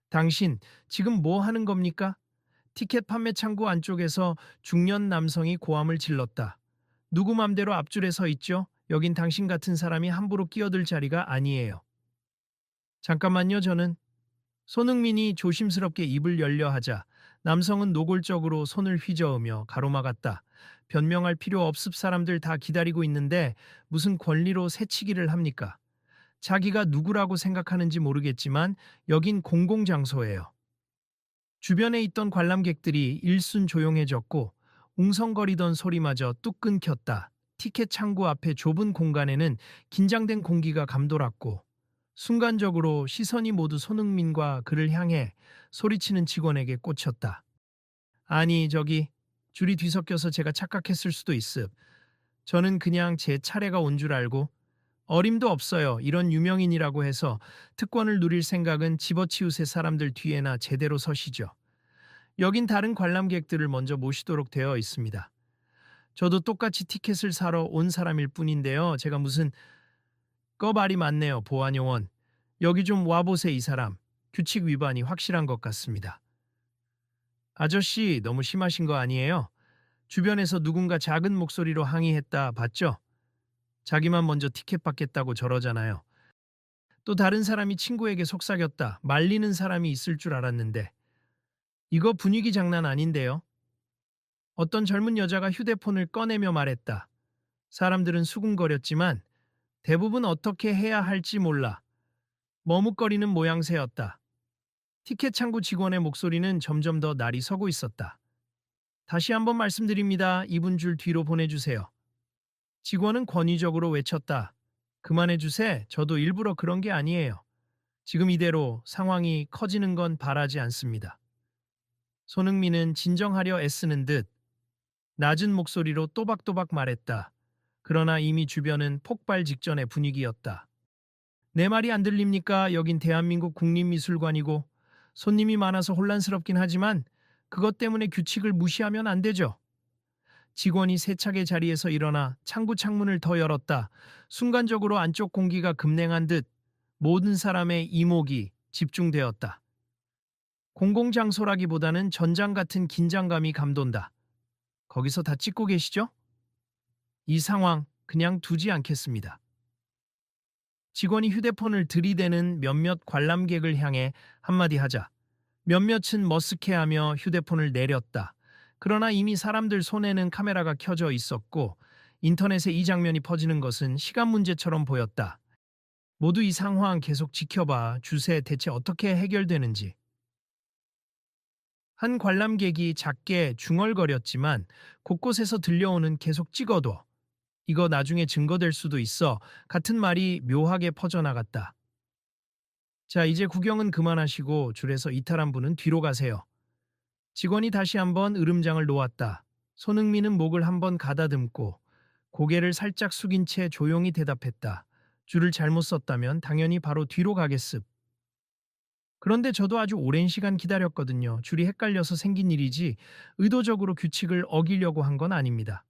당신, 지금 뭐 하는 겁니까? 티켓 판매 창구 안쪽에서 중년 남성이 고함을 질렀다. 누구 맘대로 앞줄에 서 있죠? 여긴 당신 같은 사람이 함부로 끼어들 자리가 아니에요. 잠깐만요, 저는. 손흥민이 조심스럽게 입을 열려 하자 남성은 노골적으로 손을 휘저으며 가로막았다. 변명할 필요 없습 사람들 다 기다리고 있는데 무슨 권리로 새치기를 합니까? 자기가 누구라고 생각하는지 모르겠지만 여긴 공공장소예요. 주변에 있던 관람객들이 일순 조용해졌고 웅성거리던 소리마저 뚝 끊겼다. 티켓 창구 앞에 좁은 공간에는 긴장된 공기가 감돌았고 순간적으로 시선이 모두 손흥민과 그를 향해 소리치는 직원에게 꽂혔다. 아니 저기 줄이 뒤섞여서 제가 착각했을 수도 있음. 저는 그냥 제 차례가 온 줄 알고 어림도 없어요. 이런 유명인이라고 해서 특권을 누릴 생각은 집어치우세 사람들 뒤에나 제대로 서시죠. 여긴 다른 관람객들을 먼저 모시도록 되어 있습니다. 저도 똑같이 티켓을 사러 온 사람일 뿐인데요. 제가 무슨 말이 많네요. 보안요원. 여기 좀 와보세 이 사람. 규칙 위반이 확실한 것 같습니다. 아저씨 너무 심하신 거 아니에요? 주변에서 누군가 작은 목소리로 항의했다 봤죠? 자기만 먼저 티켓 받겠다고 저러잖아요. 또 다른 사람이 친구에게 속삭였다. 말리는 사람이 있을 줄 알았는데. 이거 분위기 장난 아닌데요? 어떤 젊은 여자가 휴대폰을 꺼내며 말했다. 사람들은 수군거렸지만 대부분 어떻게 해야 할지 몰라 머뭇거리는 모양새였다. 티켓 창구 직원의 목소리는 점점 더 날이 서고 있었다. 다시 한번 말씀드립니다. 이분 줄 뒤로 보내주세요. 직원은 권위적으로 외쳤다. 그만해주세. 저도 일부러 그런 게 아니에요. 지금 이대로 상황이 커지는 건 바라지 않습니다. 손흥민은 진정하려 애쓰는 듯 낮은 목소리로 또박또박 말했다. 그러나 이미 주변은 폭발 직전의 분위기였다. 내 말이 안 들립니까? 여긴 대한민국 국립미술관이고 손님이 많아서 혼란스럽긴 하지만 그것 때문에 규칙을 무시하면 안 되죠. 직원이 세차게 자리에서 일어나 창구 창문을 더 열었다. 순간적으로 안쪽 공기가 급냉한 듯 모든 사람의 이목이 집중되었다. 공공장소라기보다는 전장 같은 긴장감이 감돈다. 거기서 다 찍고 계시죠? 이 상황 그냥 두지 않겠습니다. 직원이 휴대폰을 들이대는 몇몇 관람객을 향해 한마디 하자 몇몇은 머쓱해하며 휴대폰을 내렸다. 그러나 이미 사람들 손에는 카메라가 켜져 있었고 인터넷에 이 장면이 퍼지는 것은 시간 문제처럼 보였다. 모두 이 상황 계속 지켜봐. 주세 대체 어떻게 해결되는지. 한 관람객이 작게 중얼거렸지만 곳곳에서 들려오는 계속 찍어둬. 이거 나중에 증거될 수도 있어. 같은 말이 묘하게 퍼져나갔다. 자, 이제 구경은 그만하시고 줄에서 이탈한 분은 뒤로 가세요. 직원이 다시 한번 으름장을 놓았다. 손흥민은 목을 한번 가다듬고 고개를 살짝 숙인 채 조용히 대답했다. 줄을 잘못 썼다면 당연히 바로 뒤로 가겠습. 그런데 저도 아주 오랜 시간 기다렸거든요. 줄이 헷갈려서 생긴 일이지 의도적으로 규칙을 어기려고 한 건 아닙니다.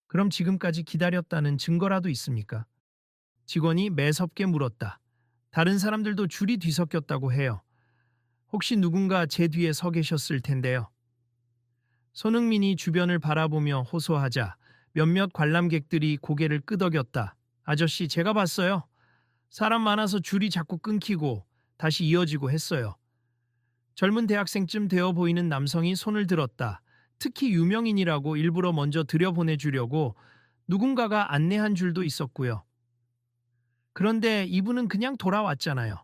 그럼 지금까지 기다렸다는 증거라도 있습니까? 직원이 매섭게 물었다. 다른 사람들도 줄이 뒤섞였다고 해요. 혹시 누군가 제 뒤에 서 계셨을 텐데요. 손흥민이 주변을 바라보며 호소하자 몇몇 관람객들이 고개를 끄덕였다. 아저씨, 제가 봤어요. 사람 많아서 줄이 자꾸 끊기고 다시 이어지고 했어요. 젊은 대학생쯤 되어 보이는 남성이 손을 들었다. 특히 유명인이라고 일부러 먼저 들여보내주려고 누군가가 안내한 줄도 있었고요. 그런데 이분은 그냥 돌아왔잖아요.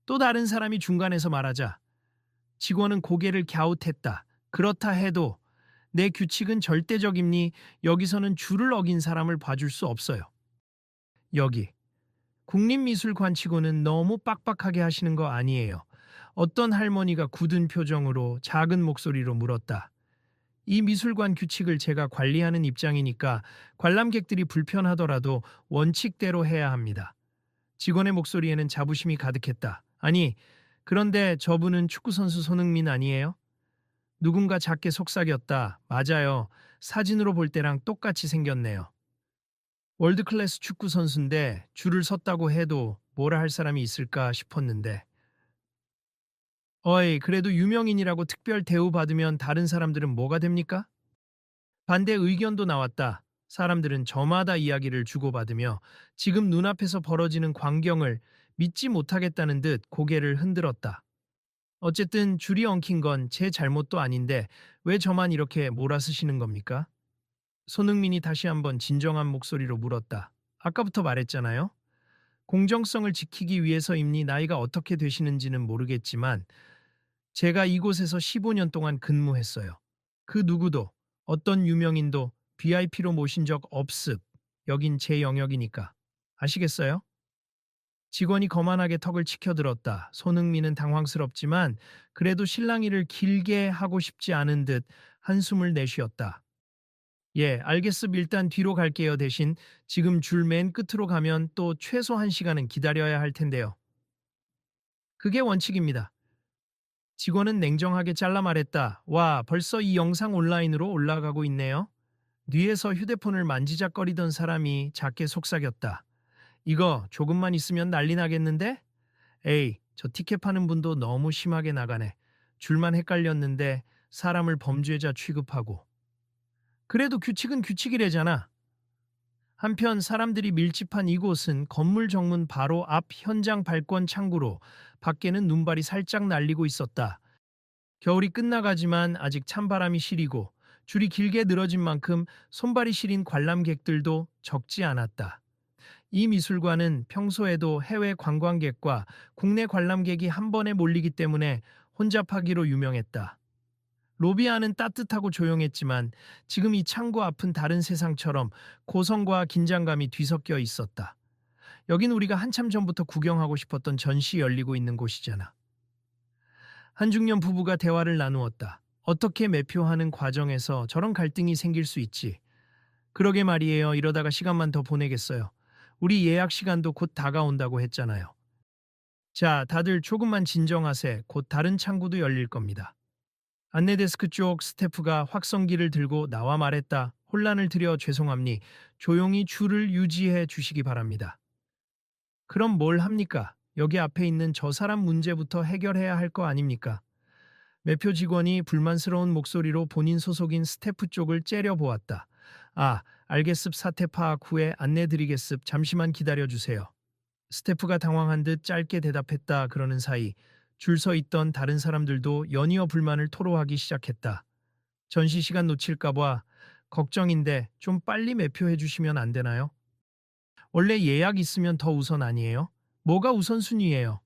또 다른 사람이 중간에서 말하자 직원은 고개를 갸웃했다. 그렇다 해도 내 규칙은 절대적이니 여기서는 줄을 어긴 사람을 봐줄 수 없어요. 여기 국립미술관 치고는 너무 빡빡하게 하시는 거 아니에요. 어떤 할머니가 굳은 표정으로 작은 목소리로 물었다. 이 미술관 규칙을 제가 관리하는 입장이니까 관람객들이 불편하더라도 원칙대로 해야 합니다. 직원의 목소리에는 자부심이 가득했다. 아니, 그런데 저분은 축구선수 손흥민 아니에요? 누군가 작게 속삭였다. 맞아요. 사진으로 볼 때랑 똑같이 생겼네요. 월드클래스 축구선수인데 줄을 섰다고 해도 뭐라 할 사람이 있을까 싶었는데 어이, 그래도 유명인이라고 특별 대우 받으면 다른 사람들은 뭐가 됩니까? 반대 의견도 나왔다. 사람들은 저마다 이야기를 주고받으며 지금 눈앞에서 벌어지는 광경을 믿지 못하겠다는 듯 고개를 흔들었다. 어쨌든 줄이 엉킨 건 제 잘못도 아닌데 왜 저만 이렇게 몰아쓰시는 겁니까? 손흥민이 다시 한번 진정한 목소리로 물었다. 아까부터 말했잖아요. 공정성을 지키기 위해서입니 나이가 어떻게 되시는지는 모르겠지만 제가 이곳에서 15년 동안 근무했어요. 그 누구도 어떤 유명인도 VIP로 모신 적 없습. 여긴 제 영역이니까. 아시겠어요? 직원이 거만하게 턱을 치켜들었다. 손흥민은 당황스럽지만 그래도 실랑이를 길게 하고 싶지 않은 듯 한숨을 내쉬었다. 예, 알겠습. 일단 뒤로 갈게요. 대신 지금 줄 맨 끝으로 가면 또 최소 1시간은 기다려야 할 텐데요. 그게 원칙입니다. 직원은 냉정하게 잘라 말했다. 와, 벌써 이 영상 온라인으로 올라가고 있네요. 뒤에서 휴대폰을 만지작거리던 사람이 작게 속삭였다. 이거 조금만 있으면 난리 나겠는데? 에이, 저 티켓 파는 분도 너무 심하게 나가네. 줄만 헷갈렸는데 사람을 범죄자 취급하고. 그래도 규칙은 규칙이래잖아. 한편 사람들이 밀집한 이곳은 건물 정문 바로 앞 현장 발권 창구로 밖에는 눈발이 살짝 날리고 있었다. 겨울이 끝나가지만 아직 찬바람이 시리고 줄이 길게 늘어진 만큼 손발이 시린 관람객들도 적지 않았다. 이 미술관은 평소에도 해외 관광객과 국내 관람객이 한 번에 몰리기 때문에 혼잡하기로 유명했다. 로비 안은 따뜻하고 조용했지만 지금 이 창고 앞은 다른 세상처럼 고성과 긴장감이 뒤섞여 있었다. 여긴 우리가 한참 전부터 구경하고 싶었던 전시 열리고 있는 곳이잖아. 한중년 부부가 대화를 나누었다. 어떻게 매표하는 과정에서 저런 갈등이 생길 수 있지? 그러게 말이에요. 이러다가 시간만 더 보내겠어요. 우리 예약 시간도 곧 다가온다고 했잖아요. 자, 다들 조금만 진정하세. 곧 다른 창구도 열릴 겁니다. 안내데스크 쪽 스태프가 확성기를 들고 나와 말했다. 혼란을 드려 죄송합니. 조용히 줄을 유지해 주시기 바랍니다. 그럼 뭘 합니까? 여기 앞에 있는 저 사람 문제부터 해결해야 할 거 아닙니까? 매표 직원이 불만스러운 목소리로 본인 소속인 스태프 쪽을 째려보았다. 아, 알겠습. 사태 파악 후에 안내드리겠습. 잠시만 기다려주세요. 스태프가 당황한 듯 짧게 대답했다. 그러는 사이 줄 서 있던 다른 사람들도 연이어 불만을 토로하기 시작했다. 전시 시간 놓칠까봐 걱정인데 좀 빨리 매표해 주시면 안 되나요? 원래 예약 있으면 더 우선 아니에요? 뭐가 우선순위예요?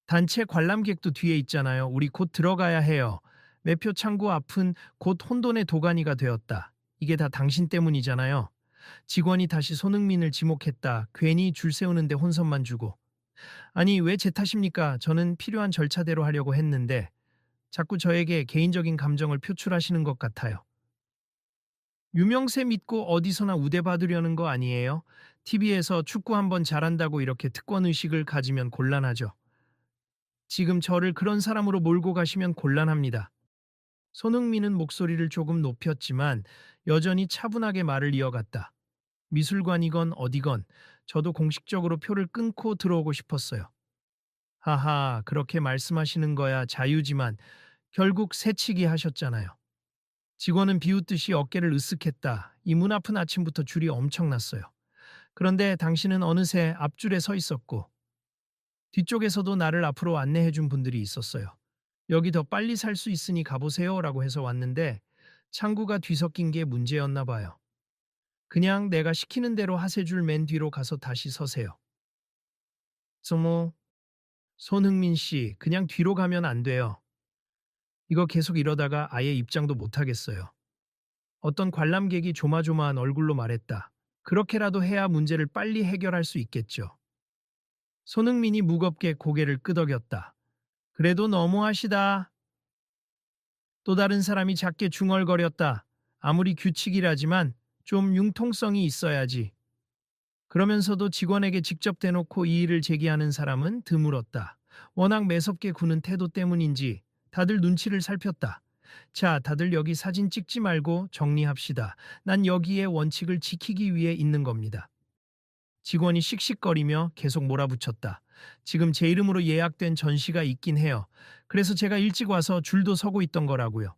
단체 관람객도 뒤에 있잖아요. 우리 곧 들어가야 해요. 매표 창구 앞은 곧 혼돈의 도가니가 되었다. 이게 다 당신 때문이잖아요. 직원이 다시 손흥민을 지목했다. 괜히 줄 세우는데 혼선만 주고. 아니, 왜 제 탓입니까? 저는 필요한 절차대로 하려고 했는데 자꾸 저에게 개인적인 감정을 표출하시는 것 같아요. 유명세 믿고 어디서나 우대 받으려는 거 아니에요? TV에서 축구 한번 잘한다고 이렇게 특권 의식을 가지면 곤란하죠. 지금 저를 그런 사람으로 몰고 가시면 곤란합니다. 손흥민은 목소리를 조금 높였지만 여전히 차분하게 말을 이어갔다. 미술관이건 어디건 저도 공식적으로 표를 끊고 들어오고 싶었어요. 하하, 그렇게 말씀하시는 거야 자유지만 결국 새치기 하셨잖아요. 직원은 비웃듯이 어깨를 으쓱했다. 이 문 앞은 아침부터 줄이 엄청났어요. 그런데 당신은 어느새 앞줄에 서 있었고 뒤쪽에서도 나를 앞으로 안내해 준 분들이 있었어요. 여기 더 빨리 살 수 있으니 가보세요 라고 해서 왔는데 창구가 뒤섞인 게 문제였나 봐요. 그냥 내가 시키는 대로 하세줄 맨 뒤로 가서 다시 서세요. 소모, 손흥민 씨, 그냥 뒤로 가면 안 돼요. 이거 계속 이러다가 아예 입장도 못 하겠어요. 어떤 관람객이 조마조마한 얼굴로 말했다. 그렇게라도 해야 문제를 빨리 해결할 수 있겠죠. 손흥민이 무겁게 고개를 끄덕였다. 그래도 너무하시다. 또 다른 사람이 작게 중얼거렸다. 아무리 규칙이라지만 좀 융통성이 있어야지. 그러면서도 직원에게 직접 대놓고 이 일을 제기하는 사람은 드물었다. 워낙 매섭게 구는 태도 때문인지 다들 눈치를 살폈다. 자, 다들 여기 사진 찍지 말고 정리합시다. 난 여기에 원칙을 지키기 위해 있는 겁니다. 직원이 씩씩거리며 계속 몰아붙였다. 지금 제 이름으로 예약된 전시가 있긴 해요. 그래서 제가 일찍 와서 줄도 서고 있던 거라고요.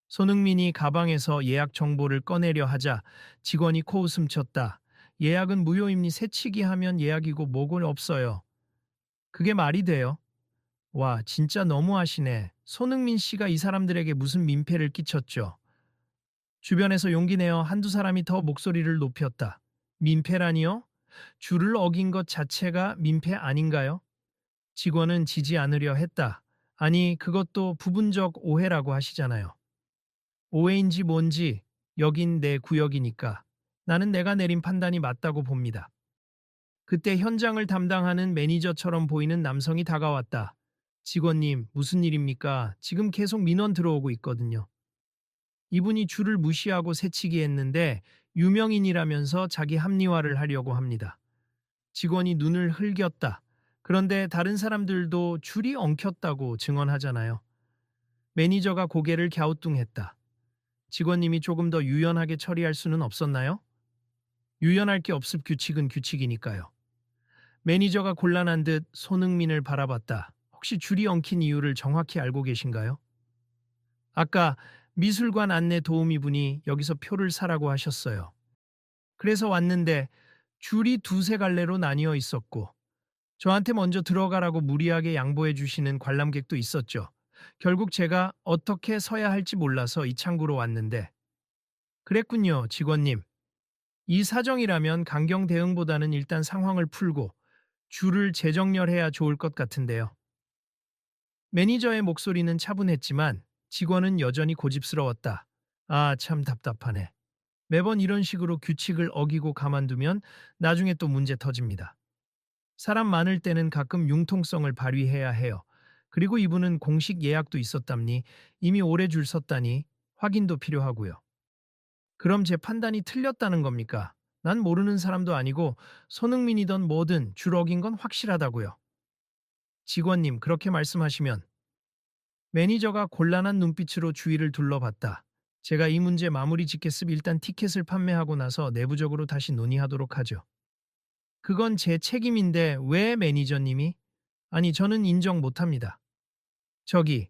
손흥민이 가방에서 예약 정보를 꺼내려 하자 직원이 코웃음 쳤다. 예약은 무료입니 새치기 하면 예약이고 뭐고 없어요. 그게 말이 돼요? 와, 진짜 너무하시네. 손흥민 씨가 이 사람들에게 무슨 민폐를 끼쳤죠. 주변에서 용기 내어 한두 사람이 더 목소리를 높였다. 민폐라니요? 줄을 어긴 것 자체가 민폐 아닌가요? 직원은 지지 않으려 했다. 아니, 그것도 부분적 오해라고 하시잖아요. 오해인지 뭔지 여긴 내 구역이니까 나는 내가 내린 판단이 맞다고 봅니다. 그때 현장을 담당하는 매니저처럼 보이는 남성이 다가왔다. 직원님, 무슨 일입니까? 지금 계속 민원 들어오고 있거든요. 이분이 줄을 무시하고 새치기 했는데 유명인이라면서 자기 합리화를 하려고 합니다. 직원이 눈을 흘겼다. 그런데 다른 사람들도 줄이 엉켰다고 증언하잖아요. 매니저가 고개를 갸우뚱했다. 직원님이 조금 더 유연하게 처리할 수는 없었나요? 유연할 게 없을 규칙은 규칙이니까요. 매니저가 곤란한 듯 손흥민을 바라봤다. 혹시 줄이 엉킨 이유를 정확히 알고 계신가요? 아까 미술관 안내 도우미분이 여기서 표를 사라고 하셨어요. 그래서 왔는데 줄이 두세 갈래로 나뉘어 있었고 저한테 먼저 들어가라고 무리하게 양보해 주시는 관람객도 있었죠. 결국 제가 어떻게 서야 할지 몰라서 이 창구로 왔는데 그랬군요, 직원님. 이 사정이라면 강경 대응보다는 일단 상황을 풀고 줄을 재정렬해야 좋을 것 같은데요. 매니저의 목소리는 차분했지만 직원은 여전히 고집스러웠다. 아, 참 답답하네. 매번 이런 식으로 규칙을 어기고 가만두면 나중에 또 문제 터집니다. 사람 많을 때는 가끔 융통성을 발휘해야 해요. 그리고 이분은 공식 예약도 있었답니 이미 오래 줄 섰다니 확인도 필요하고요. 그럼 제 판단이 틀렸다는 겁니까? 난 모르는 사람도 아니고 손흥민이든 뭐든 줄 어긴 건 확실하다고요. 직원님, 그렇게 말씀하시면 매니저가 곤란한 눈빛으로 주위를 둘러봤다. 제가 이 문제 마무리 짓겠습 일단 티켓을 판매하고 나서 내부적으로 다시 논의하도록 하죠. 그건 제 책임인데 왜 매니저님이? 아니, 저는 인정 못합니다. 저기,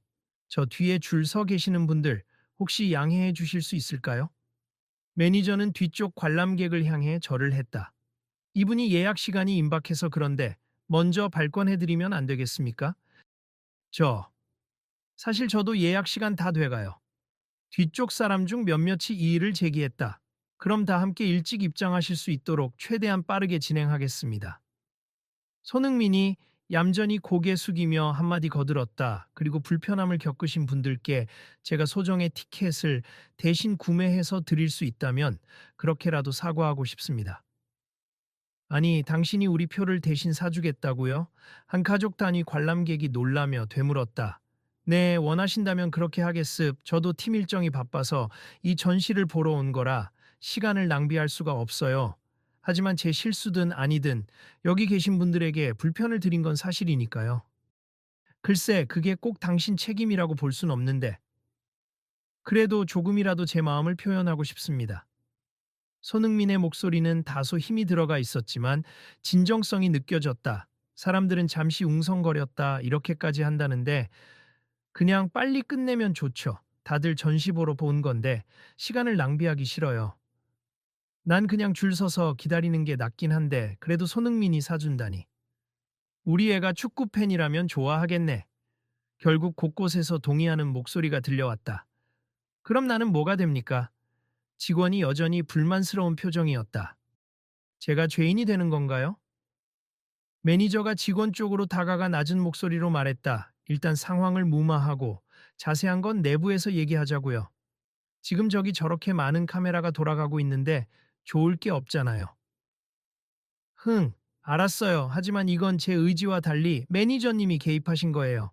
저 뒤에 줄 서 계시는 분들 혹시 양해해 주실 수 있을까요? 매니저는 뒤쪽 관람객을 향해 절을 했다. 이분이 예약 시간이 임박해서 그런데 먼저 발권해드리면 안 되겠습니까? 사실 저도 예약 시간 다 돼가요. 뒤쪽 사람 중 몇몇이 이의를 제기했다. 그럼 다 함께 일찍 입장하실 수 있도록 최대한 빠르게 진행하겠습니다. 손흥민이 얌전히 고개 숙이며 한마디 거들었다. 그리고 불편함을 겪으신 분들께 제가 소정의 티켓을 대신 구매해서 드릴 수 있다면 그렇게라도 사과하고 싶습니다. 아니, 당신이 우리 표를 대신 사주겠다고요? 한 가족 단위 관람객이 놀라며 되물었다. 네, 원하신다면 그렇게 하겠습. 저도 팀 일정이 바빠서 이 전시를 보러 온 거라 시간을 낭비할 수가 없어요. 하지만 제 실수든 아니든 여기 계신 분들에게 불편을 드린 건 사실이니까요. 글쎄, 그게 꼭 당신 책임이라고 볼 순 없는데. 그래도 조금이라도 제 마음을 표현하고 싶습니다. 손흥민의 목소리는 다소 힘이 들어가 있었지만 진정성이 느껴졌다. 사람들은 잠시 웅성거렸다. 이렇게까지 한다는데 그냥 빨리 끝내면 좋죠. 다들 전시 보러 본 건데 시간을 낭비하기 싫어요. 난 그냥 줄 서서 기다리는 게 낫긴 한데 그래도 손흥민이 사준다니. 우리 애가 축구 팬이라면 좋아하겠네. 결국 곳곳에서 동의하는 목소리가 들려왔다. 그럼 나는 뭐가 됩니까? 직원이 여전히 불만스러운 표정이었다. 제가 죄인이 되는 건가요? 매니저가 직원 쪽으로 다가가 낮은 목소리로 말했다. 일단 상황을 무마하고 자세한 건 내부에서 얘기하자고요. 지금 저기 저렇게 많은 카메라가 돌아가고 있는데 좋을 게 없잖아요. 알았어요. 하지만 이건 제 의지와 달리 매니저님이 개입하신 거예요.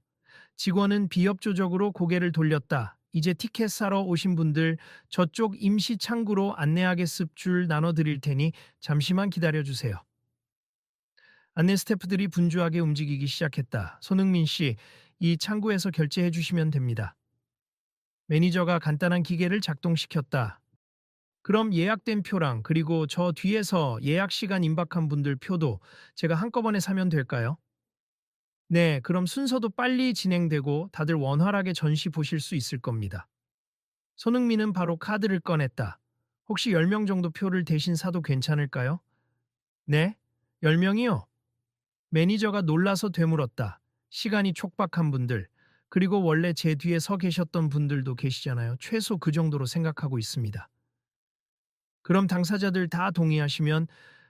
직원은 비협조적으로 고개를 돌렸다. 이제 티켓 사러 오신 분들 저쪽 임시 창구로 안내하겠습 줄 나눠드릴 테니 잠시만 기다려주세요. 안내 스태프들이 분주하게 움직이기 시작했다. 손흥민 씨, 이 창구에서 결제해 주시면 됩니다. 매니저가 간단한 기계를 작동시켰다. 그럼 예약된 표랑 그리고 저 뒤에서 예약 시간 임박한 분들 표도 제가 한꺼번에 사면 될까요? 네, 그럼 순서도 빨리 진행되고 다들 원활하게 전시 보실 수 있을 겁니다. 손흥민은 바로 카드를 꺼냈다. 혹시 10명 정도 표를 대신 사도 괜찮을까요? 네? 10명이요? 매니저가 놀라서 되물었다. 시간이 촉박한 분들, 그리고 원래 제 뒤에 서 계셨던 분들도 계시잖아요. 최소 그 정도로 생각하고 있습니다. 그럼 당사자들 다 동의하시면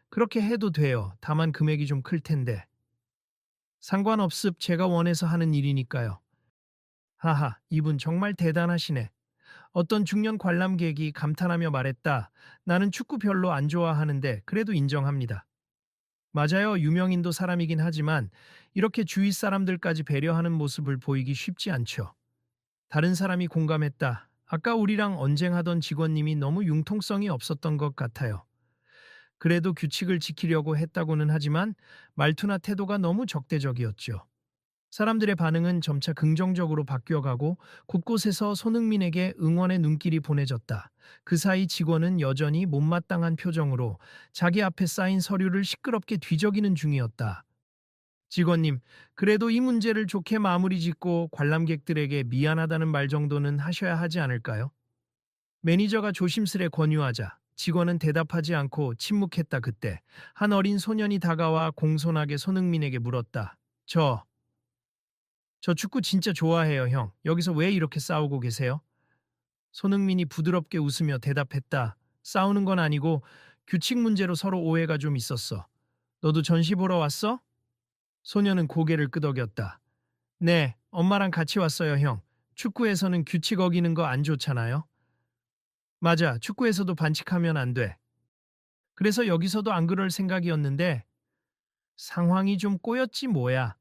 그렇게 해도 돼요. 다만 금액이 좀 클 텐데. 상관없습. 제가 원해서 하는 일이니까요. 하하, 이분 정말 대단하시네. 어떤 중년 관람객이 감탄하며 말했다. 나는 축구 별로 안 좋아하는데 그래도 인정합니다. 맞아요. 유명인도 사람이긴 하지만 이렇게 주위 사람들까지 배려하는 모습을 보이기 쉽지 않죠. 다른 사람이 공감했다. 아까 우리랑 언쟁하던 직원님이 너무 융통성이 없었던 것 같아요. 그래도 규칙을 지키려고 했다고는 하지만 말투나 태도가 너무 적대적이었죠. 사람들의 반응은 점차 긍정적으로 바뀌어가고 곳곳에서 손흥민에게 응원의 눈길이 보내졌다. 그 사이 직원은 여전히 못마땅한 표정으로 자기 앞에 쌓인 서류를 시끄럽게 뒤적이는 중이었다. 직원님, 그래도 이 문제를 좋게 마무리 짓고 관람객들에게 미안하다는 말 정도는 하셔야 하지 않을까요? 매니저가 조심스레 권유하자 직원은 대답하지 않고 침묵했다. 그때 한 어린 소년이 다가와 공손하게 손흥민에게 물었다. 저 축구 진짜 좋아해요, 형. 여기서 왜 이렇게 싸우고 계세요? 손흥민이 부드럽게 웃으며 대답했다. 싸우는 건 아니고 규칙 문제로 서로 오해가 좀 있었어. 너도 전시 보러 왔어? 소년은 고개를 끄덕였다. 네, 엄마랑 같이 왔어요, 형. 축구에서는 규칙 어기는 거 안 좋잖아요. 맞아, 축구에서도 반칙하면 안 돼. 그래서 여기서도 안 그럴 생각이었는데 상황이 좀 꼬였지 뭐야.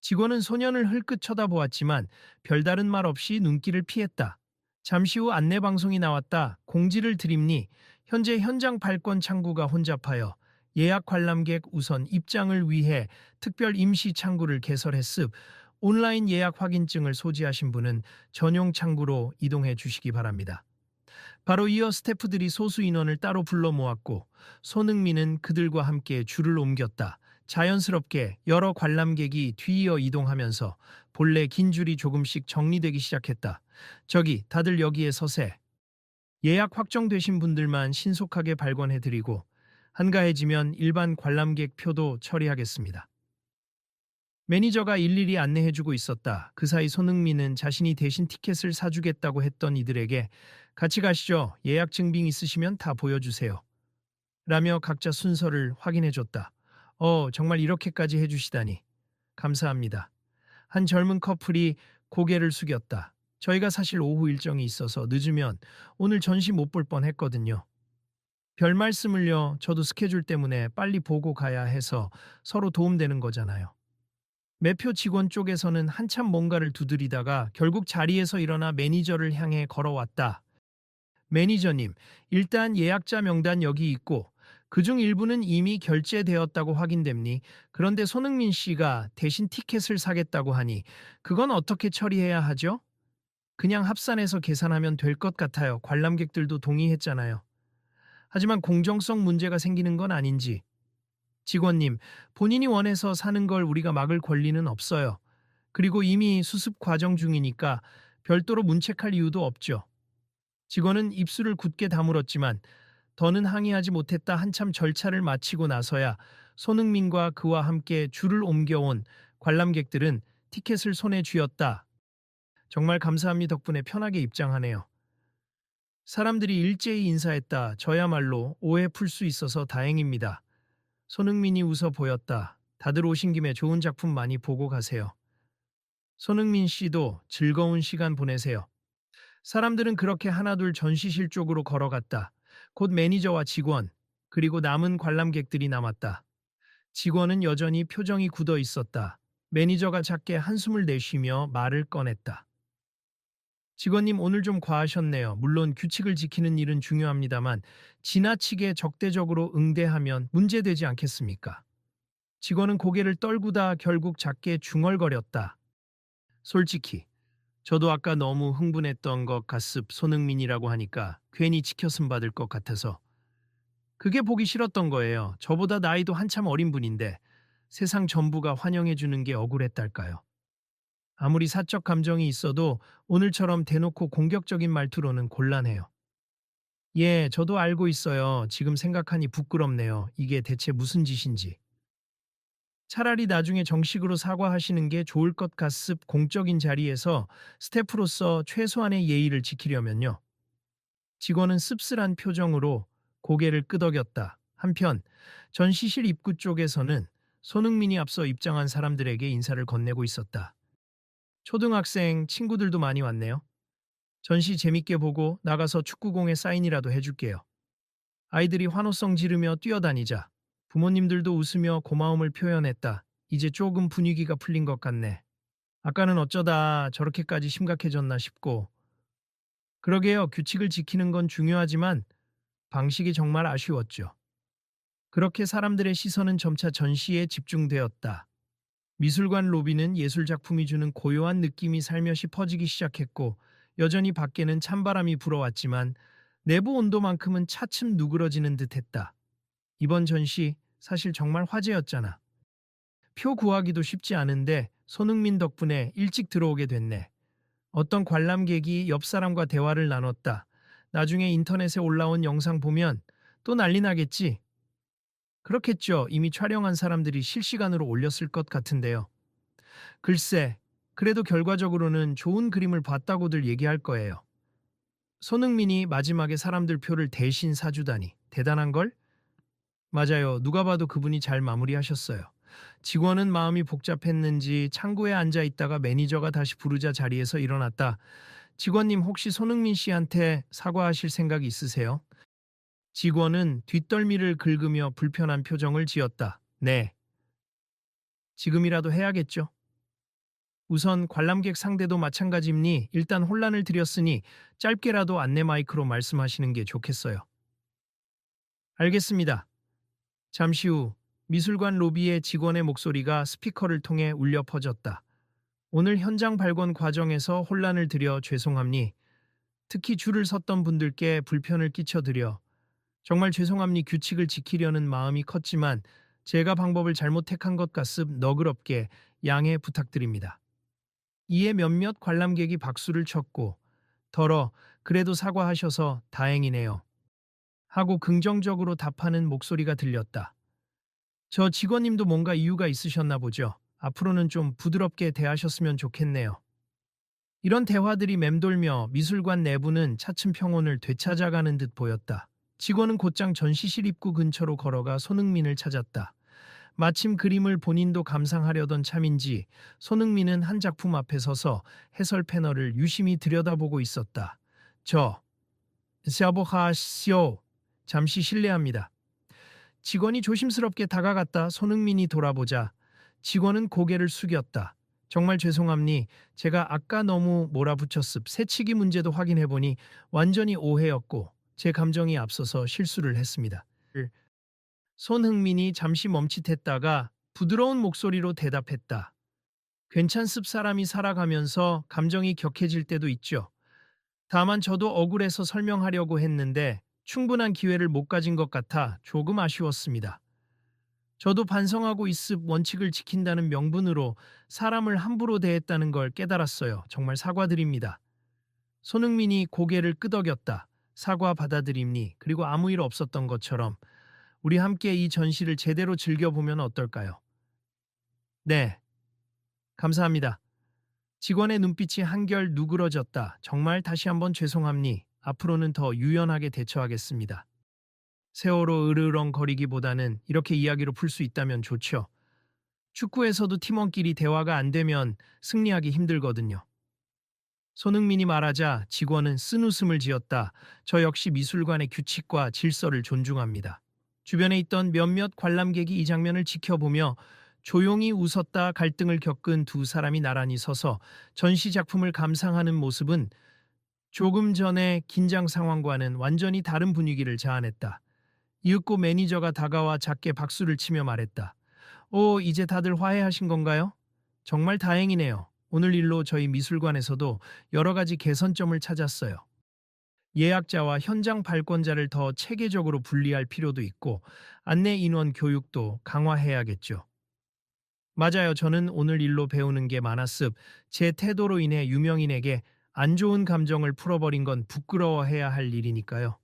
직원은 소년을 흘끗 쳐다보았지만 별다른 말 없이 눈길을 피했다. 잠시 후 안내방송이 나왔다. 공지를 드립니. 현재 현장 발권 창구가 혼잡하여 예약 관람객 우선 입장을 위해 특별 임시 창구를 개설했습. 온라인 예약 확인증을 소지하신 분은 전용 창구로 이동해 주시기 바랍니다. 바로 이어 스태프들이 소수 인원을 따로 불러 모았고 손흥민은 그들과 함께 줄을 옮겼다. 자연스럽게 여러 관람객이 뒤이어 이동하면서 본래 긴 줄이 조금씩 정리되기 시작했다. 저기 다들 여기에 서세. 예약 확정되신 분들만 신속하게 발권해드리고 한가해지면 일반 관람객 표도 처리하겠습니다. 매니저가 일일이 안내해주고 있었다. 그 사이 손흥민은 자신이 대신 티켓을 사주겠다고 했던 이들에게 같이 가시죠. 예약 증빙 있으시면 다 보여주세요. 라며 각자 순서를 확인해줬다. 정말 이렇게까지 해주시다니. 감사합니다. 한 젊은 커플이 고개를 숙였다. 저희가 사실 오후 일정이 있어서 늦으면 오늘 전시 못 볼 뻔 했거든요. 별 말씀을요. 저도 스케줄 때문에 빨리 보고 가야 해서 서로 도움되는 거잖아요. 매표 직원 쪽에서는 한참 뭔가를 두드리다가 결국 자리에서 일어나 매니저를 향해 걸어왔다. 매니저님, 일단 예약자 명단 여기 있고 그중 일부는 이미 결제되었다고 확인됩니. 그런데 손흥민 씨가 대신 티켓을 사겠다고 하니 그건 어떻게 처리해야 하죠? 그냥 합산해서 계산하면 될 것 같아요. 관람객들도 동의했잖아요. 하지만 공정성 문제가 생기는 건 아닌지. 직원님, 본인이 원해서 사는 걸 우리가 막을 권리는 없어요. 그리고 이미 수습 과정 중이니까 별도로 문책할 이유도 없죠. 직원은 입술을 굳게 다물었지만 더는 항의하지 못했다. 한참 절차를 마치고 나서야 손흥민과 그와 함께 줄을 옮겨온 관람객들은 티켓을 손에 쥐었다. 정말 감사합니다. 덕분에 편하게 입장하네요. 사람들이 일제히 인사했다. 저야말로 오해 풀 수 있어서 다행입니다. 손흥민이 웃어 보였다. 다들 오신 김에 좋은 작품 많이 보고 가세요. 손흥민 씨도 즐거운 시간 보내세요. 사람들은 그렇게 하나둘 전시실 쪽으로 걸어갔다. 곧 매니저와 직원, 그리고 남은 관람객들이 남았다. 직원은 여전히 표정이 굳어 있었다. 매니저가 작게 한숨을 내쉬며 말을 꺼냈다. 직원님 오늘 좀 과하셨네요. 물론 규칙을 지키는 일은 중요합니다만 지나치게 적대적으로 응대하면 문제되지 않겠습니까? 직원은 고개를 떨구다 결국 작게 중얼거렸다. 솔직히 저도 아까 너무 흥분했던 것 같습. 손흥민이라고 하니까 괜히 치켜슴 받을 것 같아서. 그게 보기 싫었던 거예요. 저보다 나이도 한참 어린 분인데 세상 전부가 환영해 주는 게 억울했달까요? 아무리 사적 감정이 있어도 오늘처럼 대놓고 공격적인 말투로는 곤란해요. 예, 저도 알고 있어요. 지금 생각하니 부끄럽네요. 이게 대체 무슨 짓인지. 차라리 나중에 정식으로 사과하시는 게 좋을 것 같습. 공적인 자리에서 스태프로서 최소한의 예의를 지키려면요. 직원은 씁쓸한 표정으로 고개를 끄덕였다. 한편 전시실 입구 쪽에서는 손흥민이 앞서 입장한 사람들에게 인사를 건네고 있었다. 초등학생 친구들도 많이 왔네요. 전시 재밌게 보고 나가서 축구공에 사인이라도 해줄게요. 아이들이 환호성 지르며 뛰어다니자 부모님들도 웃으며 고마움을 표현했다. 이제 조금 분위기가 풀린 것 같네. 아까는 어쩌다 저렇게까지 심각해졌나 싶고. 그러게요. 규칙을 지키는 건 중요하지만 방식이 정말 아쉬웠죠. 그렇게 사람들의 시선은 점차 전시에 집중되었다. 미술관 로비는 예술 작품이 주는 고요한 느낌이 살며시 퍼지기 시작했고, 여전히 밖에는 찬바람이 불어왔지만 내부 온도만큼은 차츰 누그러지는 듯했다. 이번 전시 사실 정말 화제였잖아. 표 구하기도 쉽지 않은데 손흥민 덕분에 일찍 들어오게 됐네. 어떤 관람객이 옆 사람과 대화를 나눴다. 나중에 인터넷에 올라온 영상 보면 또 난리 나겠지. 그렇겠죠. 이미 촬영한 사람들이 실시간으로 올렸을 것 같은데요. 글쎄, 그래도 결과적으로는 좋은 그림을 봤다고들 얘기할 거예요. 손흥민이 마지막에 사람들 표를 대신 사주다니 대단한걸? 맞아요. 누가 봐도 그분이 잘 마무리하셨어요. 직원은 마음이 복잡했는지 창구에 앉아 있다가 매니저가 다시 부르자 자리에서 일어났다. 직원님 혹시 손흥민 씨한테 사과하실 생각 있으세요? 직원은 뒷덜미를 긁으며 불편한 표정을 지었다. 네, 지금이라도 해야겠죠. 우선 관람객 상대도 마찬가지니 일단 혼란을 드렸으니 짧게라도 안내 마이크로 말씀하시는 게 좋겠어요. 알겠습니다. 잠시 후 미술관 로비의 직원의 목소리가 스피커를 통해 울려 퍼졌다. 오늘 현장 발권 과정에서 혼란을 드려 죄송합니. 특히 줄을 섰던 분들께 불편을 끼쳐드려 정말 죄송합니. 규칙을 지키려는 마음이 컸지만 제가 방법을 잘못 택한 것 같습. 너그럽게 양해 부탁드립니다. 이에 몇몇 관람객이 박수를 쳤고 더러 그래도 사과하셔서 다행이네요. 하고 긍정적으로 답하는 목소리가 들렸다. 저 직원님도 뭔가 이유가 있으셨나 보죠. 앞으로는 좀 부드럽게 대하셨으면 좋겠네요. 이런 대화들이 맴돌며 미술관 내부는 차츰 평온을 되찾아가는 듯 보였다. 직원은 곧장 전시실 입구 근처로 걸어가 손흥민을 찾았다. 마침 그림을 본인도 감상하려던 참인지 손흥민은 한 작품 앞에 서서 해설 패널을 유심히 들여다보고 있었다. 샤보하시오. 잠시 실례합니다. 직원이 조심스럽게 다가갔다. 손흥민이 돌아보자 직원은 고개를 숙였다. 정말 죄송합니. 제가 아까 너무 몰아붙였습. 새치기 문제도 확인해보니 완전히 오해였고 제 감정이 앞서서 실수를 했습니다. 손흥민이 잠시 멈칫했다가 부드러운 목소리로 대답했다. 괜찮습. 사람이 살아가면서 감정이 격해질 때도 있죠. 다만 저도 억울해서 설명하려고 했는데 충분한 기회를 못 가진 것 같아 조금 아쉬웠습니다. 저도 반성하고 있습. 원칙을 지킨다는 명분으로 사람을 함부로 대했다는 걸 깨달았어요. 정말 사과드립니다. 손흥민이 고개를 끄덕였다. 사과 받아들임니. 그리고 아무 일 없었던 것처럼 우리 함께 이 전시를 제대로 즐겨보면 어떨까요? 네, 감사합니다. 직원의 눈빛이 한결 누그러졌다. 정말 다시 한번 죄송합니. 앞으로는 더 유연하게 대처하겠습니다. 세월호 으르렁거리기보다는 이렇게 이야기로 풀 수 있다면 좋죠. 축구에서도 팀원끼리 대화가 안 되면 승리하기 힘들거든요. 손흥민이 말하자 직원은 쓴웃음을 지었다. 저 역시 미술관의 규칙과 질서를 존중합니다. 주변에 있던 몇몇 관람객이 이 장면을 지켜보며 조용히 웃었다. 갈등을 겪은 두 사람이 나란히 서서 전시 작품을 감상하는 모습은 조금 전의 긴장 상황과는 완전히 다른 분위기를 자아냈다. 이윽고 매니저가 다가와 작게 박수를 치며 말했다. 오, 이제 다들 화해하신 건가요? 정말 다행이네요. 오늘 일로 저희 미술관에서도 여러 가지 개선점을 찾았어요. 예약자와 현장 발권자를 더 체계적으로 분리할 필요도 있고 안내 인원 교육도 강화해야겠죠. 맞아요. 저는 오늘 일로 배우는 게 많았습. 제 태도로 인해 유명인에게 안 좋은 감정을 풀어버린 건 부끄러워해야 할 일이니까요.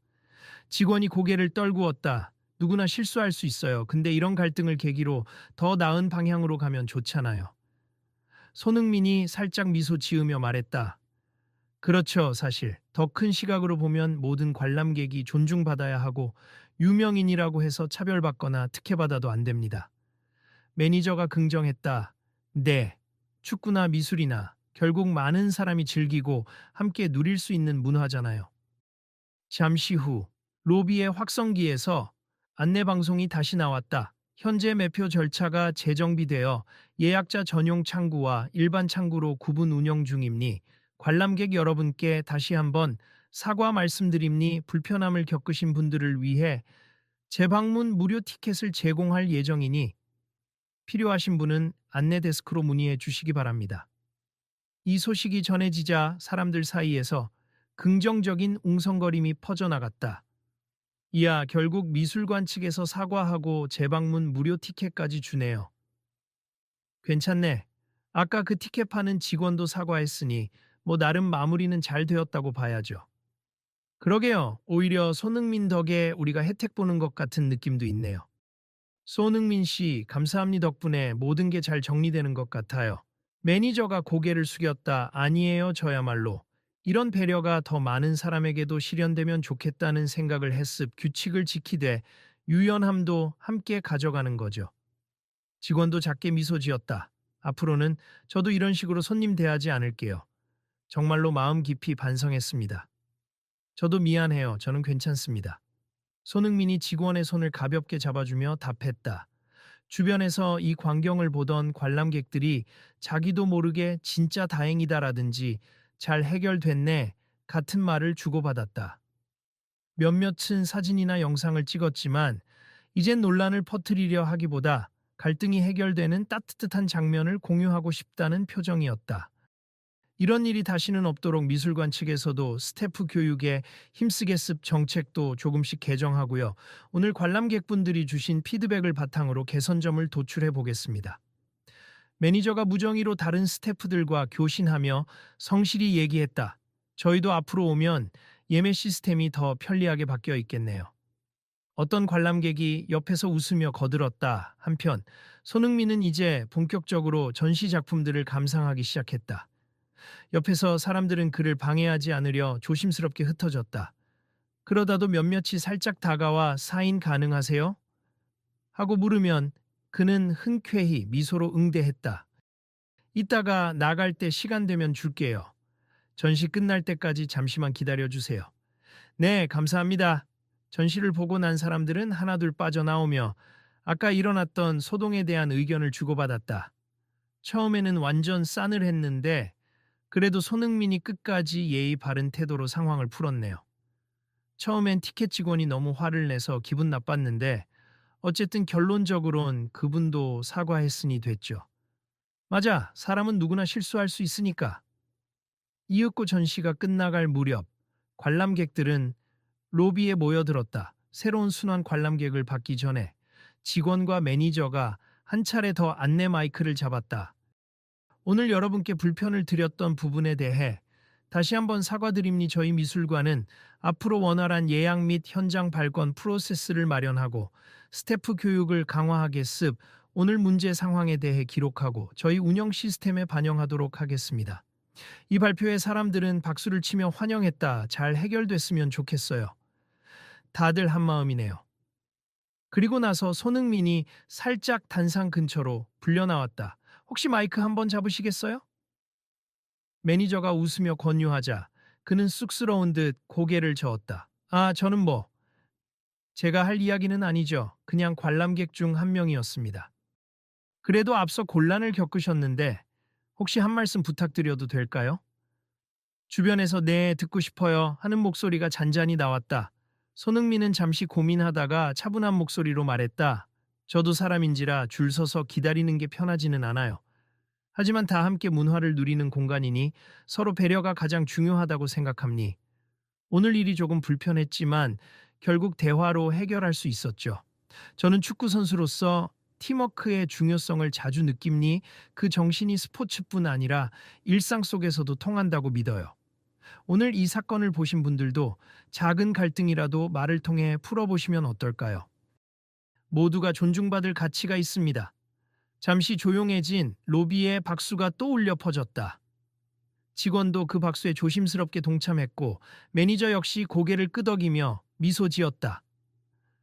직원이 고개를 떨구었다. 누구나 실수할 수 있어요. 근데 이런 갈등을 계기로 더 나은 방향으로 가면 좋잖아요. 손흥민이 살짝 미소 지으며 말했다. 그렇죠, 사실. 더 큰 시각으로 보면 모든 관람객이 존중받아야 하고 유명인이라고 해서 차별받거나 특혜받아도 안 됩니다. 매니저가 긍정했다. 네. 축구나 미술이나 결국 많은 사람이 즐기고 함께 누릴 수 있는 문화잖아요. 잠시 후 로비의 확성기에서 안내방송이 다시 나왔다. 현재 매표 절차가 재정비되어 예약자 전용 창구와 일반 창구로 구분 운영 중임니 관람객 여러분께 다시 한번 사과 말씀드립니 불편함을 겪으신 분들을 위해 재방문 무료 티켓을 제공할 예정이니 필요하신 분은 안내 데스크로 문의해 주시기 바랍니다. 이 소식이 전해지자 사람들 사이에서 긍정적인 웅성거림이 퍼져나갔다. 이야, 결국 미술관 측에서 사과하고 재방문 무료 티켓까지 주네요. 괜찮네. 아까 그 티켓 파는 직원도 사과했으니 뭐 나름 마무리는 잘 되었다고 봐야죠. 그러게요. 오히려 손흥민 덕에 우리가 혜택 보는 것 같은 느낌도 있네요. 손흥민 씨, 감사합니다 덕분에 모든 게 잘 정리되는 것 같아요. 매니저가 고개를 숙였다. 아니에요, 저야말로. 이런 배려가 더 많은 사람에게도 실현되면 좋겠다는 생각을 했습. 규칙을 지키되 유연함도 함께 가져가는 거죠. 직원도 작게 미소 지었다. 앞으로는 저도 이런 식으로 손님 대하지 않을게요. 정말로 마음 깊이 반성했습니다. 저도 미안해요. 저는 괜찮습니다. 손흥민이 직원의 손을 가볍게 잡아주며 답했다. 주변에서 이 광경을 보던 관람객들이 자기도 모르게 진짜 다행이다라든지 잘 해결됐네 같은 말을 주고받았다. 몇몇은 사진이나 영상을 찍었지만 이젠 논란을 퍼뜨리려 하기보다 갈등이 해결되는 따뜻한 장면을 공유하고 싶다는 표정이었다. 이런 일이 다시는 없도록 미술관 측에서도 스태프 교육에 힘쓰겠습 정책도 조금씩 개정하고요. 오늘 관람객분들이 주신 피드백을 바탕으로 개선점을 도출해 보겠습니다. 매니저가 무정의로 다른 스태프들과 교신하며 성실히 얘기했다. 저희도 앞으로 오면 예매 시스템이 더 편리하게 바뀌어 있겠네요. 어떤 관람객이 옆에서 웃으며 거들었다. 한편 손흥민은 이제 본격적으로 전시 작품들을 감상하기 시작했다. 옆에서 사람들은 그를 방해하지 않으려 조심스럽게 흩어졌다. 그러다도 몇몇이 살짝 다가와 사인 가능하세요? 하고 물으면 그는 흔쾌히 미소로 응대했다. 이따가 나갈 때 시간 되면 줄게요. 전시 끝날 때까지 잠시만 기다려주세요. 네, 감사합니다. 전시를 보고 난 사람들은 하나둘 빠져나오며 아까 일어났던 소동에 대한 의견을 주고받았다. 처음에는 완전 싸늘했는데 그래도 손흥민이 끝까지 예의 바른 태도로 상황을 풀었네요. 처음엔 티켓 직원이 너무 화를 내서 기분 나빴는데 어쨌든 결론적으론 그분도 사과했으니 됐죠. 맞아, 사람은 누구나 실수할 수 있으니까. 이윽고 전시가 끝나갈 무렵 관람객들은 로비에 모여들었다. 새로운 순환 관람객을 받기 전에 직원과 매니저가 한 차례 더 안내 마이크를 잡았다. 오늘 여러분께 불편을 드렸던 부분에 대해 다시 한번 사과드립니 저희 미술관은 앞으로 원활한 예약 및 현장 발권 프로세스를 마련하고 스태프 교육을 강화하겠습 오늘 문제 상황에 대해 기록하고 저희 운영 시스템에 반영하도록 하겠습니다. 이 발표에 사람들은 박수를 치며 환영했다. 잘 해결됐으면 좋겠어요. 다들 한마음이네요. 그리고 나서 손흥민이 살짝 단상 근처로 불려나왔다. 혹시 마이크 한번 잡으시겠어요? 매니저가 웃으며 권유하자 그는 쑥스러운 듯 고개를 저었다. 아, 저는 제가 할 이야기는 아니죠. 그냥 관람객 중 한 명이었습니다. 그래도 앞서 곤란을 겪으셨는데 혹시 한 말씀 부탁드려도 될까요? 주변에서 네, 듣고 싶어요 하는 목소리가 잔잔히 나왔다. 손흥민은 잠시 고민하다가 차분한 목소리로 말했다. 저도 사람인지라 줄 서서 기다리는 게 편하지는 않아요. 하지만 다 함께 문화를 누리는 공간이니 서로 배려가 가장 중요하다고 생각합니. 오늘 일이 조금 불편했지만 결국 대화로 해결할 수 있었죠. 저는 축구 선수로서 팀워크의 중요성을 자주 느낍니 그 정신이 스포츠뿐 아니라 일상 속에서도 통한다고 믿어요. 오늘 이 사건을 보신 분들도 작은 갈등이라도 말을 통해 풀어보시면 어떨까요? 모두가 존중받을 가치가 있습니다. 잠시 조용해진 로비에 박수가 또 울려 퍼졌다. 직원도 그 박수에 조심스럽게 동참했고 매니저 역시 고개를 끄덕이며 미소 지었다.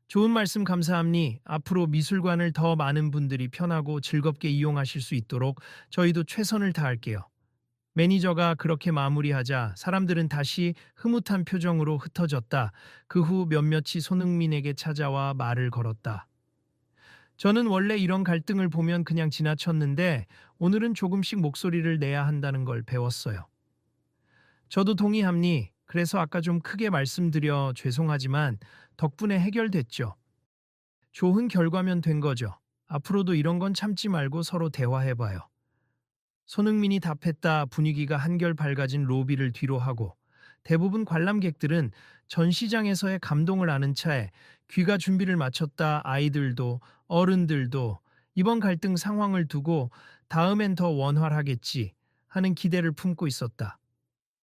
좋은 말씀 감사합니. 앞으로 미술관을 더 많은 분들이 편하고 즐겁게 이용하실 수 있도록 저희도 최선을 다할게요. 매니저가 그렇게 마무리하자 사람들은 다시 흐뭇한 표정으로 흩어졌다. 그 후 몇몇이 손흥민에게 찾아와 말을 걸었다. 저는 원래 이런 갈등을 보면 그냥 지나쳤는데 오늘은 조금씩 목소리를 내야 한다는 걸 배웠어요. 저도 동의합니. 그래서 아까 좀 크게 말씀드려 죄송하지만 덕분에 해결됐죠. 좋은 결과면 된 거죠. 앞으로도 이런 건 참지 말고 서로 대화해봐요. 손흥민이 답했다. 분위기가 한결 밝아진 로비를 뒤로 하고 대부분 관람객들은 전시장에서의 감동을 아는 차에 귀가 준비를 마쳤다. 아이들도 어른들도 이번 갈등 상황을 두고 다음엔 더 원활하겠지 하는 기대를 품고 있었다.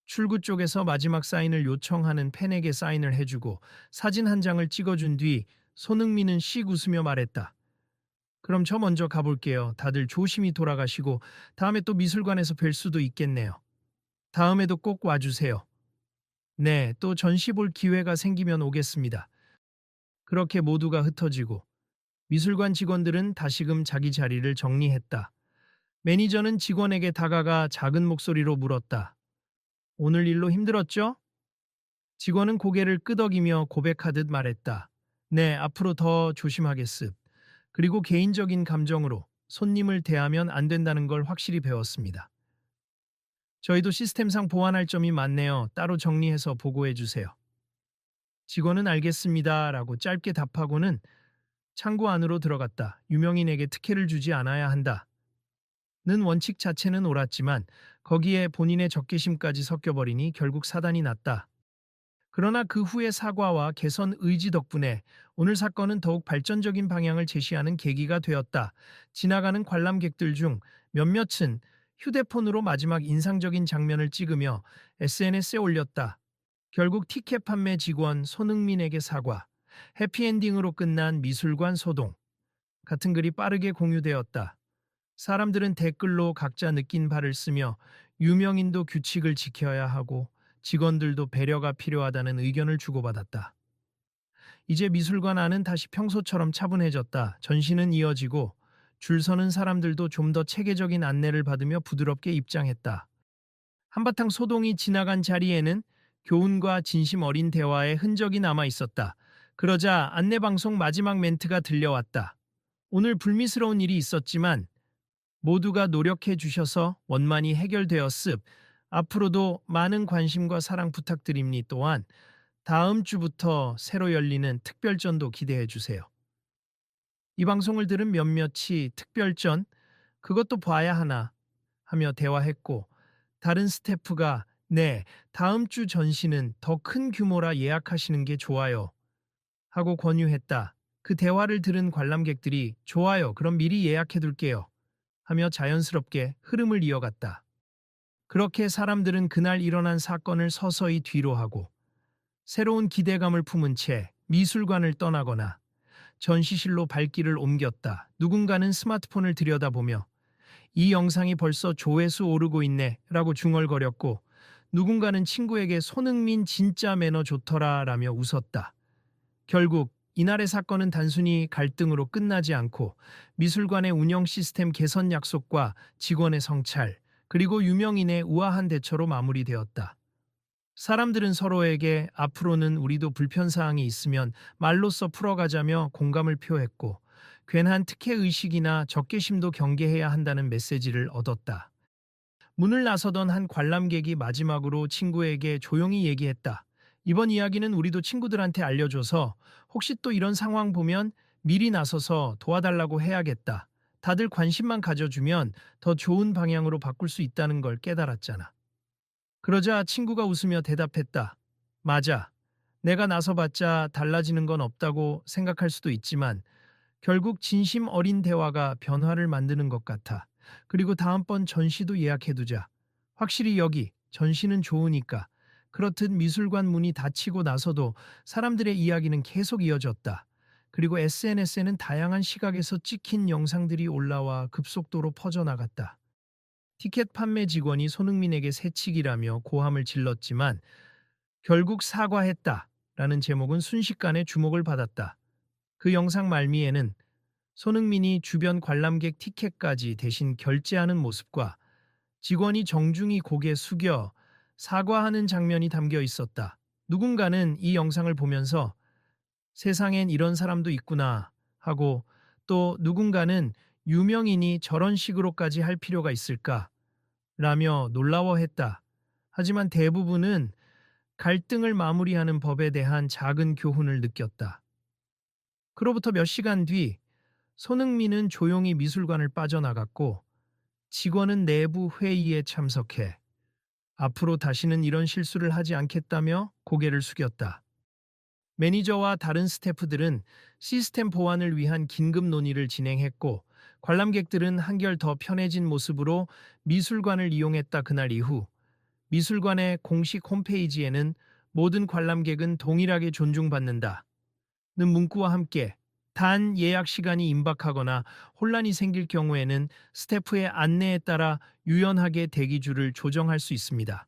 출구 쪽에서 마지막 사인을 요청하는 팬에게 사인을 해주고 사진 한 장을 찍어준 뒤 손흥민은 씩 웃으며 말했다. 그럼 저 먼저 가볼게요. 다들 조심히 돌아가시고 다음에 또 미술관에서 뵐 수도 있겠네요. 다음에도 꼭 와주세요. 네, 또 전시 볼 기회가 생기면 오겠습니다. 그렇게 모두가 흩어지고 미술관 직원들은 다시금 자기 자리를 정리했다. 매니저는 직원에게 다가가 작은 목소리로 물었다. 오늘 일로 힘들었죠? 직원은 고개를 끄덕이며 고백하듯 말했다. 네, 앞으로 더 조심하겠습. 그리고 개인적인 감정으로 손님을 대하면 안 된다는 걸 확실히 배웠습니다. 저희도 시스템상 보완할 점이 많네요. 따로 정리해서 보고해 주세요. 직원은 알겠습니다. 라고 짧게 답하고는 창고 안으로 들어갔다. 유명인에게 특혜를 주지 않아야 한다. 는 원칙 자체는 옳았지만 거기에 본인의 적개심까지 섞여버리니 결국 사단이 났다. 그러나 그 후의 사과와 개선 의지 덕분에 오늘 사건은 더욱 발전적인 방향을 제시하는 계기가 되었다. 지나가는 관람객들 중 몇몇은 휴대폰으로 마지막 인상적인 장면을 찍으며 SNS에 올렸다. 결국 티켓 판매 직원 손흥민에게 사과, 해피엔딩으로 끝난 미술관 소동 같은 글이 빠르게 공유되었다. 사람들은 댓글로 각자 느낀 바를 쓰며 유명인도 규칙을 지켜야 하고 직원들도 배려가 필요하다는 의견을 주고받았다. 이제 미술관 안은 다시 평소처럼 차분해졌다. 전시는 이어지고 줄 서는 사람들도 좀 더 체계적인 안내를 받으며 부드럽게 입장했다. 한바탕 소동이 지나간 자리에는 교훈과 진심 어린 대화의 흔적이 남아 있었다. 그러자 안내방송 마지막 멘트가 들려왔다. 오늘 불미스러운 일이 있었지만 모두가 노력해 주셔서 원만히 해결되었습. 앞으로도 많은 관심과 사랑 부탁드립니. 또한 다음 주부터 새로 열리는 특별전도 기대해 주세요. 이 방송을 들은 몇몇이 특별전 그것도 봐야 하나 하며 대화했고 다른 스태프가 네, 다음 주 전시는 더 큰 규모라 예약하시는 게 좋아요 하고 권유했다. 그 대화를 들은 관람객들이 좋아요, 그럼 미리 예약해 둘게요 하며 자연스럽게 흐름을 이어갔다. 그렇게 사람들은 그날 일어난 사건을 서서히 뒤로 하고 새로운 기대감을 품은 채 미술관을 떠나거나 전시실로 발길을 옮겼다. 누군가는 스마트폰을 들여다보며 이 영상이 벌써 조회수 오르고 있네 라고 중얼거렸고 누군가는 친구에게 손흥민 진짜 매너 좋더라 라며 웃었다. 결국 이날의 사건은 단순히 갈등으로 끝나지 않고 미술관의 운영 시스템 개선 약속과 직원의 성찰, 그리고 유명인의 우아한 대처로 마무리되었다. 사람들은 서로에게 앞으로는 우리도 불편사항이 있으면 말로써 풀어가자며 공감을 표했고 괜한 특혜의식이나 적개심도 경계해야 한다는 메시지를 얻었다. 문을 나서던 한 관람객이 마지막으로 친구에게 조용히 얘기했다. 이번 이야기는 우리도 친구들한테 알려줘서 혹시 또 이런 상황 보면 미리 나서서 도와달라고 해야겠다. 다들 관심만 가져주면 더 좋은 방향으로 바꿀 수 있다는 걸 깨달았잖아. 그러자 친구가 웃으며 대답했다. 맞아. 내가 나서봤자 달라지는 건 없다고 생각할 수도 있지만 결국 진심 어린 대화가 변화를 만드는 것 같아. 그리고 다음번 전시도 예약해두자. 확실히 여기 전시는 좋으니까. 그렇듯 미술관 문이 닫히고 나서도 사람들의 이야기는 계속 이어졌다. 그리고 SNS에는 다양한 시각에서 찍힌 영상들이 올라와 급속도로 퍼져나갔다. 티켓 판매 직원이 손흥민에게 새치기라며 고함을 질렀지만 결국 사과했다라는 제목은 순식간에 주목을 받았다. 그 영상 말미에는 손흥민이 주변 관람객 티켓까지 대신 결제하는 모습과 직원이 정중히 고개 숙여 사과하는 장면이 담겨 있었다. 누군가는 이 영상을 보면서 세상엔 이런 사람도 있구나 하고 또 누군가는 유명인이 저런 식으로까지 할 필요가 있을까 라며 놀라워했다. 하지만 대부분은 갈등을 마무리하는 법에 대한 작은 교훈을 느꼈다. 그로부터 몇 시간 뒤 손흥민은 조용히 미술관을 빠져나갔고 직원은 내부 회의에 참석해 앞으로 다시는 이런 실수를 하지 않겠다며 고개를 숙였다. 매니저와 다른 스태프들은 시스템 보완을 위한 긴급 논의를 진행했고 관람객들은 한결 더 편해진 모습으로 미술관을 이용했다. 그날 이후 미술관의 공식 홈페이지에는 모든 관람객은 동일하게 존중받는다는 문구와 함께 단 예약 시간이 임박하거나 혼란이 생길 경우에는 스태프의 안내에 따라 유연하게 대기줄을 조정할 수 있습니다.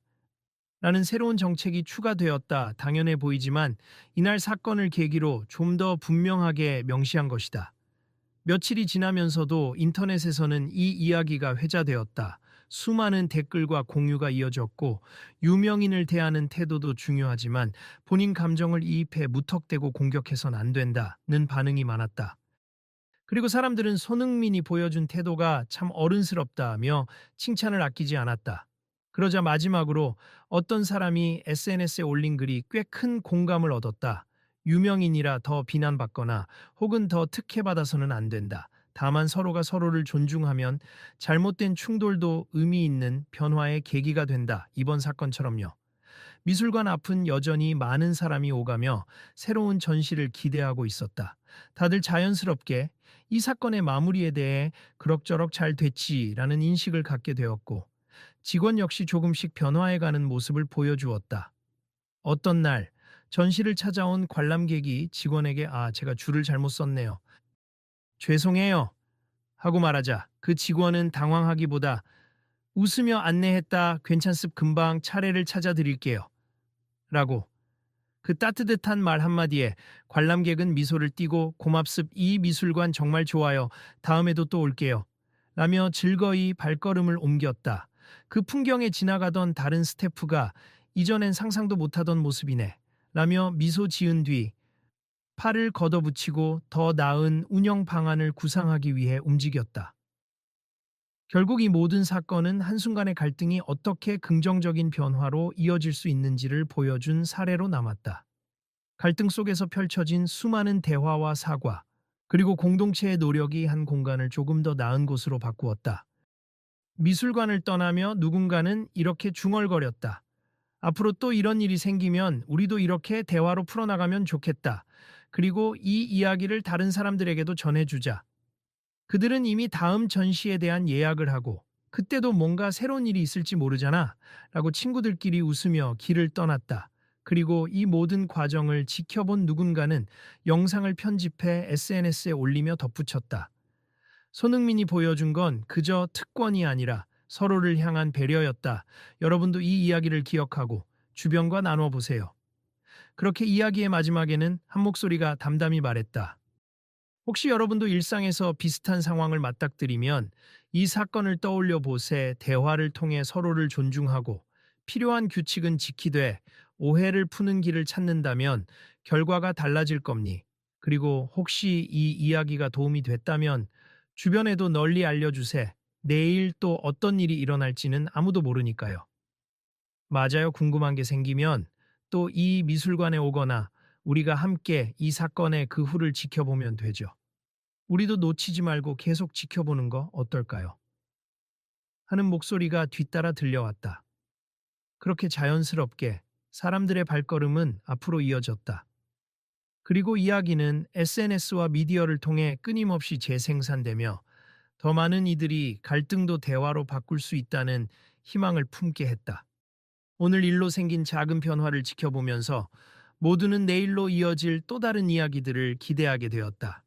라는 새로운 정책이 추가되었다. 당연해 보이지만 이날 사건을 계기로 좀 더 분명하게 명시한 것이다. 며칠이 지나면서도 인터넷에서는 이 이야기가 회자되었다. 수많은 댓글과 공유가 이어졌고 유명인을 대하는 태도도 중요하지만 본인 감정을 이입해 무턱대고 공격해선 안 된다는 반응이 많았다. 그리고 사람들은 손흥민이 보여준 태도가 참 어른스럽다며 칭찬을 아끼지 않았다. 그러자 마지막으로 어떤 사람이 SNS에 올린 글이 꽤 큰 공감을 얻었다. 유명인이라 더 비난받거나 혹은 더 특혜받아서는 안 된다. 다만 서로가 서로를 존중하면 잘못된 충돌도 의미 있는 변화의 계기가 된다. 이번 사건처럼요. 미술관 앞은 여전히 많은 사람이 오가며 새로운 전시를 기대하고 있었다. 다들 자연스럽게 이 사건의 마무리에 대해 그럭저럭 잘 됐지라는 인식을 갖게 되었고 직원 역시 조금씩 변화해가는 모습을 보여주었다. 어떤 날 전시를 찾아온 관람객이 직원에게 제가 줄을 잘못 썼네요. 죄송해요. 하고 말하자 그 직원은 당황하기보다 웃으며 안내했다. 괜찮습 금방 차례를 찾아드릴게요. 라고 그 따뜻한 말 한마디에 관람객은 미소를 띠고 고맙습 이 미술관 정말 좋아요. 다음에도 또 올게요. 라며 즐거이 발걸음을 옮겼다. 그 풍경에 지나가던 다른 스태프가 이전엔 상상도 못하던 모습이네. 라며 미소 지은 뒤 팔을 걷어붙이고 더 나은 운영 방안을 구상하기 위해 움직였다. 결국 이 모든 사건은 한순간의 갈등이 어떻게 긍정적인 변화로 이어질 수 있는지를 보여준 사례로 남았다. 갈등 속에서 펼쳐진 수많은 대화와 사과, 그리고 공동체의 노력이 한 공간을 조금 더 나은 곳으로 바꾸었다. 미술관을 떠나며 누군가는 이렇게 중얼거렸다. 앞으로 또 이런 일이 생기면 우리도 이렇게 대화로 풀어나가면 좋겠다. 그리고 이 이야기를 다른 사람들에게도 전해주자. 그들은 이미 다음 전시에 대한 예약을 하고 그때도 뭔가 새로운 일이 있을지 모르잖아 라고 친구들끼리 웃으며 길을 떠났다. 그리고 이 모든 과정을 지켜본 누군가는 영상을 편집해 SNS에 올리며 덧붙였다. 손흥민이 보여준 건 그저 특권이 아니라 서로를 향한 배려였다. 여러분도 이 이야기를 기억하고 주변과 나눠보세요. 그렇게 이야기의 마지막에는 한 목소리가 담담히 말했다. 혹시 여러분도 일상에서 비슷한 상황을 맞닥뜨리면 이 사건을 떠올려 보세. 대화를 통해 서로를 존중하고 필요한 규칙은 지키되 오해를 푸는 길을 찾는다면 결과가 달라질 겁니. 그리고 혹시 이 이야기가 도움이 됐다면 주변에도 널리 알려주세. 내일 또 어떤 일이 일어날지는 아무도 모르니까요. 맞아요. 궁금한 게 생기면 또 이 미술관에 오거나 우리가 함께 이 사건의 그 후를 지켜보면 되죠. 우리도 놓치지 말고 계속 지켜보는 거 어떨까요? 하는 목소리가 뒤따라 들려왔다. 그렇게 자연스럽게 사람들의 발걸음은 앞으로 이어졌다. 그리고 이야기는 SNS와 미디어를 통해 끊임없이 재생산되며 더 많은 이들이 갈등도 대화로 바꿀 수 있다는 희망을 품게 했다. 오늘 일로 생긴 작은 변화를 지켜보면서 모두는 내일로 이어질 또 다른 이야기들을 기대하게 되었다.